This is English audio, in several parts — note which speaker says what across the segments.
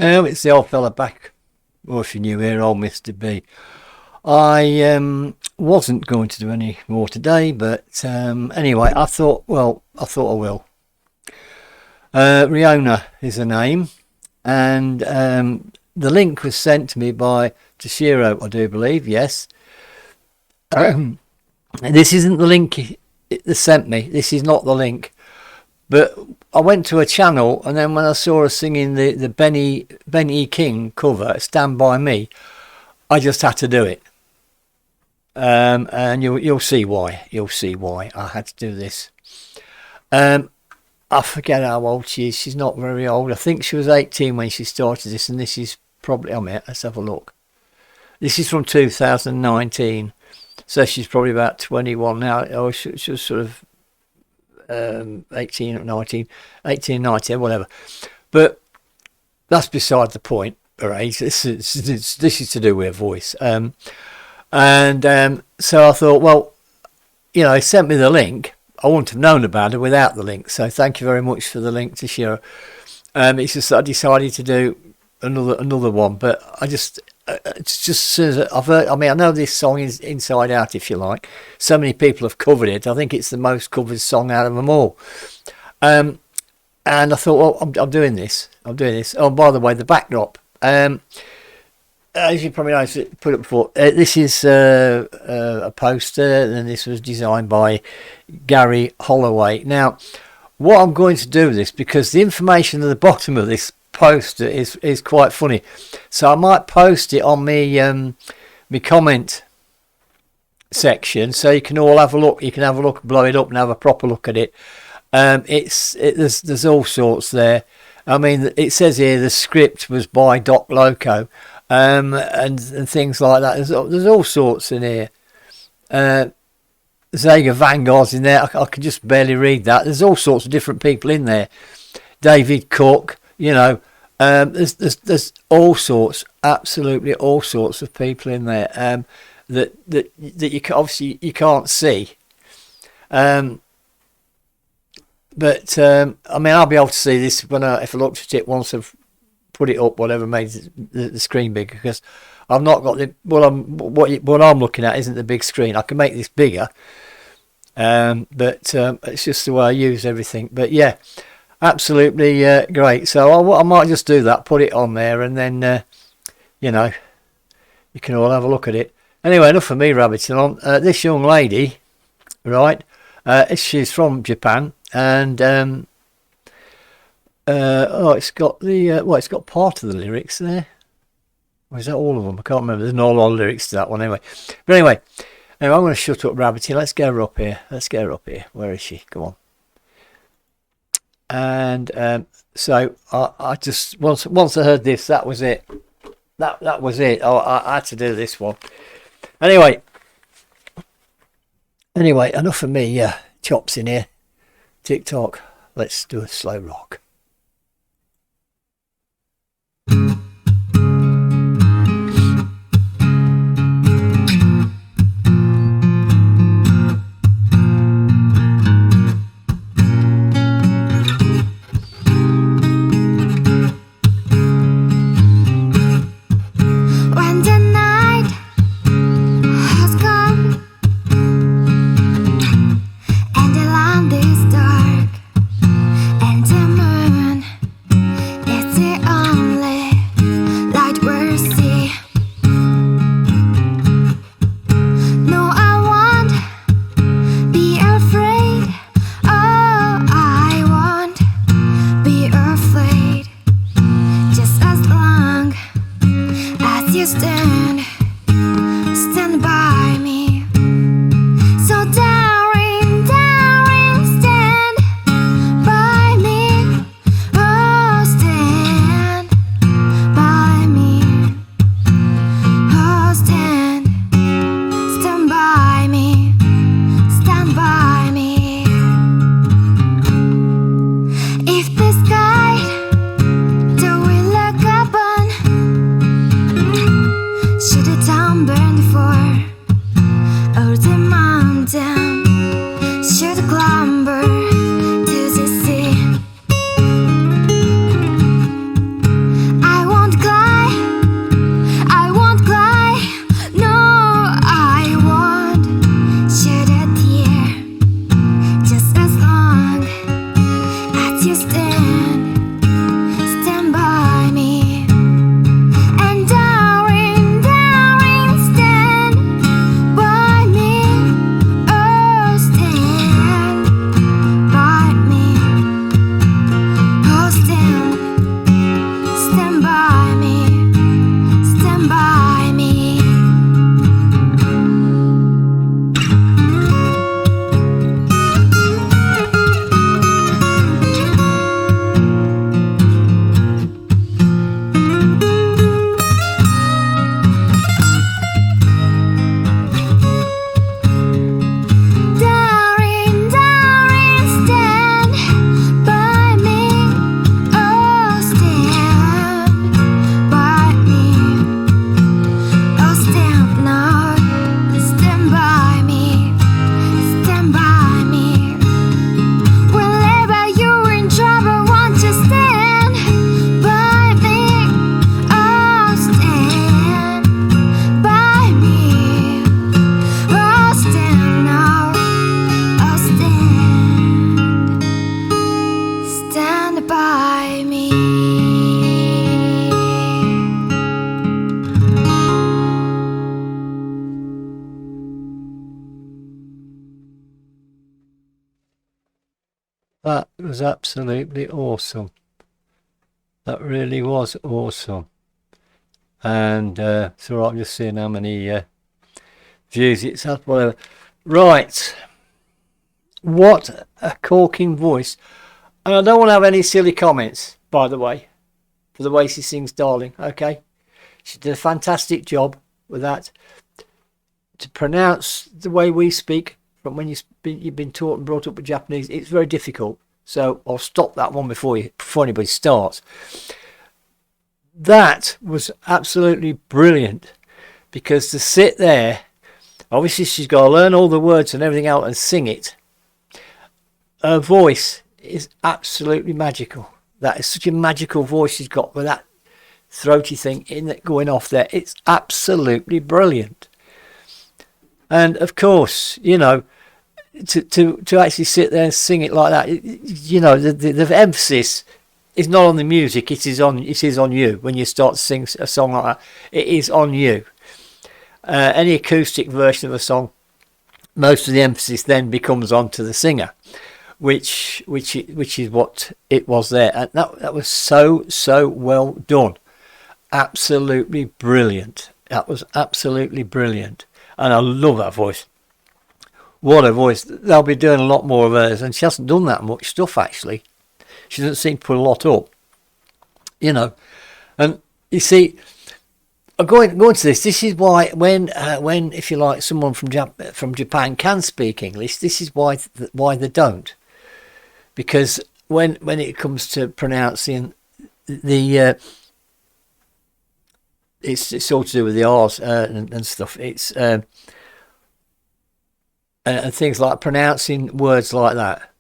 Speaker 1: It's the old fella back. Or if you're new here, old Mr. B. I wasn't going to do any more today, but anyway, I thought I will. ReoNa is the name, and the link was sent to me by Toshiro, I do believe. Yes. This isn't the link they sent me. This is not the link. But I went to a channel, and then when I saw her singing the Benny King cover, Stand By Me, I just had to do it. And you'll see why. You'll see why I had to do this. I forget how old she is. She's not very old. I think she was 18 when she started this, and this is probably, let's have a look. This is from 2019. So she's probably about 21 now. Oh, she was sort of 18 or 19, whatever. But that's beside the point, her age. This is to do with her voice. So I thought, well, he sent me the link. I wouldn't have known about it without the link. So thank you very much for the link to share. It's just that I decided to do another one, but it's just as soon as I've heard, I know this song is inside out, if you like. So many people have covered it. I think it's the most covered song out of them all. And I thought, well, I'm doing this. Oh, by the way, the backdrop. As you probably know, put up before. This is a poster, and this was designed by Gary Holloway. Now, what I'm going to do with this, because the information at the bottom of this poster is quite funny, so I might post it on me comment section, so you can all have a look. You can have a look, blow it up, and have a proper look at it. There's all sorts there. I mean, it says here the script was by Doc Loco, and things like that. There's all sorts in here. Zaga Vanguard's in there. I can just barely read that. There's all sorts of different people in there. David Cook. There's all sorts, absolutely all sorts of people in there that you obviously you can't see. But I'll be able to see this if I looked at it once I've put it up, whatever made the screen bigger, because I've not got what I'm looking at isn't the big screen. I can make this bigger, but it's just the way I use everything. But yeah. Absolutely great. So I might just do that, put it on there, and then, you can all have a look at it. Anyway, enough of me rabbiting on. This young lady, right, she's from Japan, and, it's got it's got part of the lyrics there. Or is that all of them? I can't remember. There's not a lot of lyrics to that one anyway. But anyway, I'm going to shut up rabbiting. Let's get her up here. Where is she? Come on. And so I just once I heard this, that was it. That was it. I had to do this one. Anyway, enough of me chops in here. TikTok. Let's do a slow rock.
Speaker 2: And the land is dark, and the moon
Speaker 1: That was absolutely awesome. That really was awesome. And so I'm just seeing how many views it's had, whatever. Right. What a corking voice. And I don't want to have any silly comments, by the way, for the way she sings Darling, okay? She did a fantastic job with that. To pronounce the way we speak, from when you've been taught and brought up with Japanese, it's very difficult. So I'll stop that one before anybody starts. That was absolutely brilliant, because to sit there, obviously she's got to learn all the words and everything out and sing it. Her voice is absolutely magical. That is such a magical voice she's got with that throaty thing in it going off there. It's absolutely brilliant. And of course, you know, to actually sit there and sing it like that, you know, the emphasis is not on the music, it is on you. When you start to sing a song like that, it is on you. Any acoustic version of a song, most of the emphasis then becomes onto the singer, which is what it was there. And that was so well done. Absolutely brilliant. That was absolutely brilliant. And I love that voice. What a voice. They'll be doing a lot more of hers, and she hasn't done that much stuff, actually. She doesn't seem to put a lot up, you know. And you see, going to this is why when if you like, someone from Japan can speak English, this is why they don't. Because when it comes to pronouncing the it's all to do with the R's and stuff. It's and things like pronouncing words like that.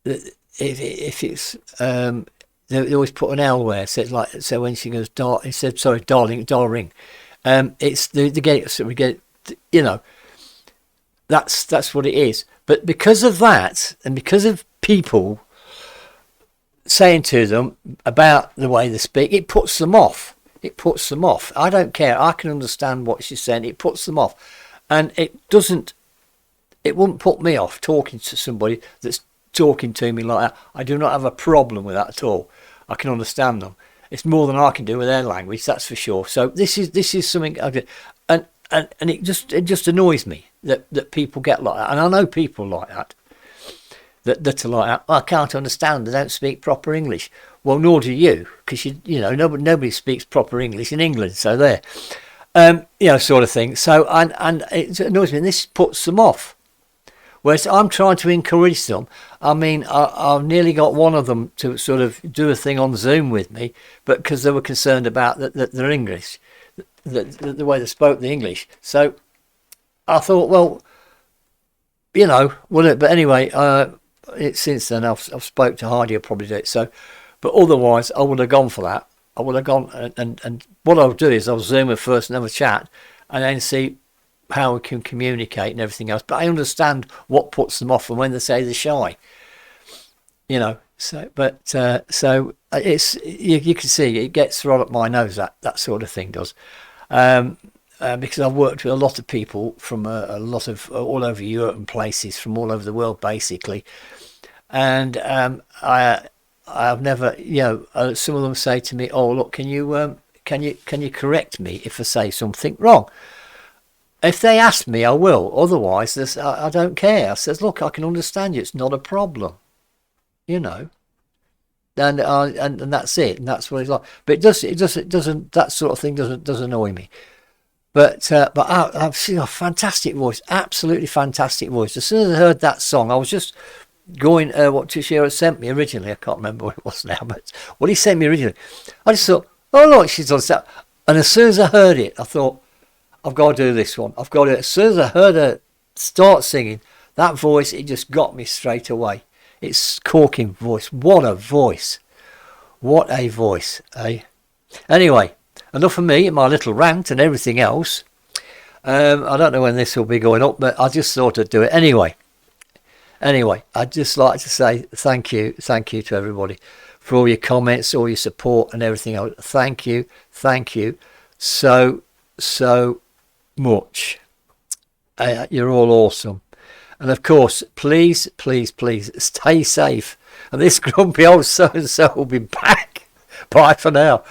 Speaker 1: If it's they always put an L where, so when she goes darling, it's they get it, so we get, you know, that's what it is. But because of that, and because of people saying to them about the way they speak, it puts them off. I don't care. I can understand what she's saying. It puts them off. And it wouldn't put me off talking to somebody that's talking to me like that. I do not have a problem with that at all. I can understand them. It's more than I can do with their language, that's for sure. So this is something I did. And it just annoys me that people get like that. And I know people like that. That are like that. I can't understand. They don't speak proper English. Well, nor do you, because you know nobody speaks proper English in England. So there, you know, sort of thing. So and it annoys me. And this puts them off. Whereas I'm trying to encourage them. I mean, I've nearly got one of them to sort of do a thing on Zoom with me, but because they were concerned about their English, the way they spoke the English. So I thought, well, you know, but anyway. Since then I've spoke to Heidi, I'll probably do it. So, but otherwise I would have gone for that. I would have gone and what I'll do is I'll Zoom her first and have a chat, and then see how we can communicate and everything else. But I understand what puts them off, and when they say they're shy, you know. So, but so it's you can see it gets right up my nose, that sort of thing does. Because I've worked with a lot of people from a lot of all over Europe and places from all over the world, basically. And I've never, you know, some of them say to me, "Oh, look, can you correct me if I say something wrong?" If they ask me, I will. Otherwise, I don't care. I says, "Look, I can understand you. It's not a problem," you know. And that's it. And that's what it's like. But it doesn't. That sort of thing does annoy me. But I've seen a fantastic voice, absolutely fantastic voice. As soon as I heard that song, I was just going what Toshiro sent me originally. I can't remember what it was now, but what he sent me originally, I just thought, oh look, she's on that. And as soon as I heard it, I thought, I've got to do this one. I've got to. As soon as I heard her start singing, that voice, it just got me straight away. It's corking voice. What a voice! What a voice, eh? Anyway. Enough of me and my little rant and everything else. I don't know when this will be going up, but I just thought I'd do it anyway. Anyway, I'd just like to say thank you to everybody for all your comments, all your support and everything else. Thank you so much. You're all awesome. And of course, please, please, please stay safe. And this grumpy old so-and-so will be back. Bye for now.